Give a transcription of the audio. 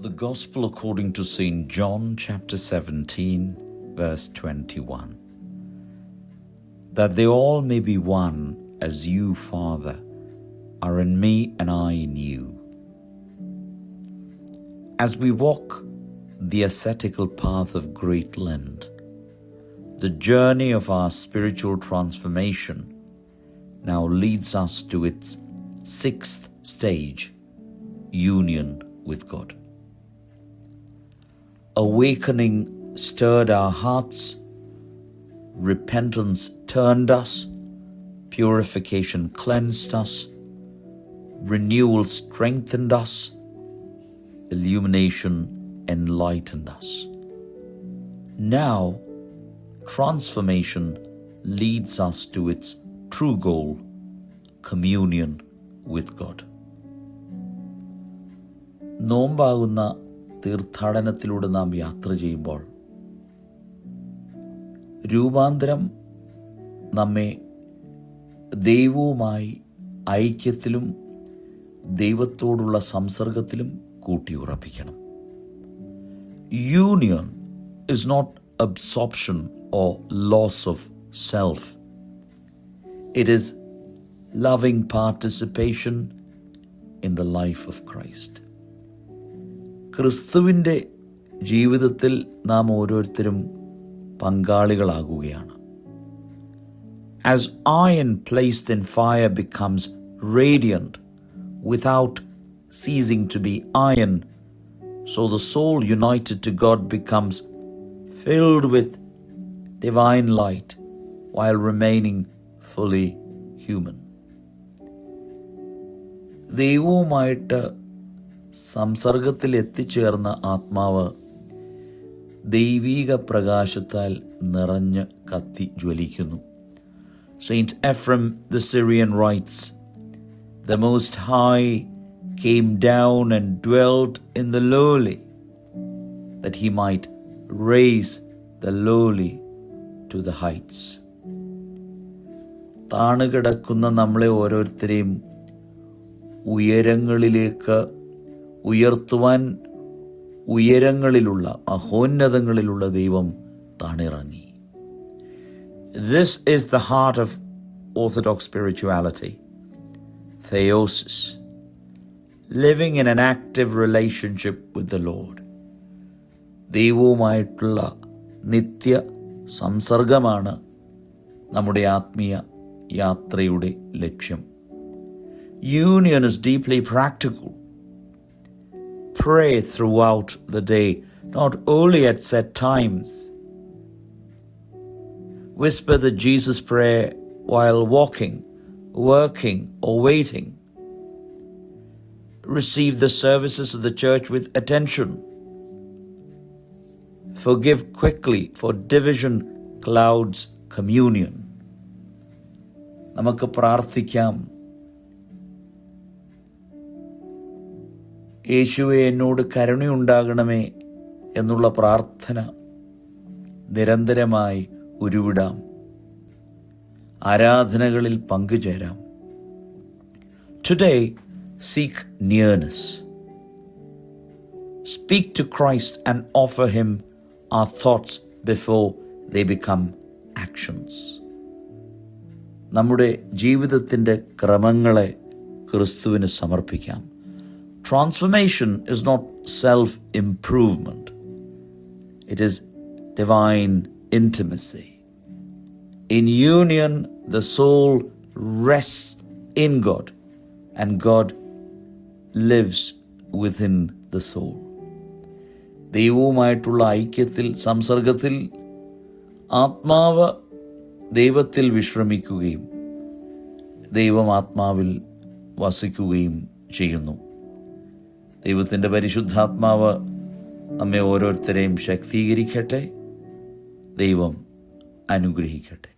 The Gospel according to St. John, chapter 17, verse 21. That they all may be one, as you, Father, are in me and I in you. As we walk the ascetical path of Great Lent, the journey of our spiritual transformation now leads us to its sixth stage, union with God. Awakening stirred our hearts, repentance turned us, purification cleansed us, renewal strengthened us, illumination enlightened us. Now, transformation leads us to its true goal, communion with God. നോമ്പാകുന്ന തീർത്ഥാടനത്തിലൂടെ നാം യാത്ര ചെയ്യുമ്പോൾ രൂപാന്തരം നമ്മെ ദൈവവുമായി ഐക്യത്തിലും ദൈവത്തോടുള്ള സംസർഗത്തിലും കൂട്ടിയുറപ്പിക്കണം. Union is not absorption or loss of self. It is loving participation in the life of Christ. ക്രിസ്തുവിൻ്റെ ജീവിതത്തിൽ നാം ഓരോരുത്തരും പങ്കാളികളാകുകയാണ്. As iron placed in fire becomes radiant without ceasing to be iron, so the soul united to God becomes filled with divine light while remaining fully human. ദൈവവുമായിട്ട് സംസർഗത്തിൽ എത്തിച്ചേർന്ന ആത്മാവ് ദൈവീക പ്രകാശത്താൽ നിറഞ്ഞ് കത്തി ജ്വലിക്കുന്നു. Saint Ephrem the Syrian writes, "The Most High came down and dwelt in the lowly, that he might raise the lowly to the heights." താണുകിടക്കുന്ന നമ്മളെ ഓരോരുത്തരെയും ഉയരങ്ങളിലേക്ക് ഉയർത്തുവാൻ ഉയരങ്ങളിലുള്ള മഹോന്നതങ്ങളിലുള്ള ദൈവം താണിറങ്ങി. This is the heart of Orthodox spirituality, theosis, living in an active relationship with the Lord. ദൈവവുമായിട്ടുള്ള നിത്യ സംസർഗമാണ് നമ്മുടെ ആത്മീയ യാത്രയുടെ ലക്ഷ്യം. Union is deeply practical. Pray throughout the day, not only at set times. Whisper the Jesus prayer while walking, working, or waiting. Receive the services of the church with attention. Forgive quickly, for division clouds communion. നമുക്ക് പ്രാർത്ഥിക്കാം. യേശുവേ, എന്നോട് കരുണയുണ്ടാകണമേ എന്നുള്ള പ്രാർത്ഥന നിരന്തരമായി ഉരുവിടാം. ആരാധനകളിൽ പങ്കുചേരാം. Today, seek nearness. Speak to Christ and offer him our thoughts before they become actions. നമ്മുടെ ജീവിതത്തിൻ്റെ ക്രമങ്ങളെ ക്രിസ്തുവിന് സമർപ്പിക്കാം. Transformation is not self-improvement. It is divine intimacy. In union, the soul rests in God, and God lives within the soul. ദൈവവുമായിട്ടുള്ള ഐക്യത്തിൽ, സംസർഗത്തിൽ ആത്മാവ് ദൈവത്തിൽ വിശ്രമിക്കുകയും ദൈവം ആത്മാവിൽ വസിക്കുകയും ചെയ്യുന്നു. ദൈവത്തിൻ്റെ പരിശുദ്ധാത്മാവ് നമ്മെ ഓരോരുത്തരെയും ശക്തീകരിക്കട്ടെ. ദൈവം അനുഗ്രഹിക്കട്ടെ.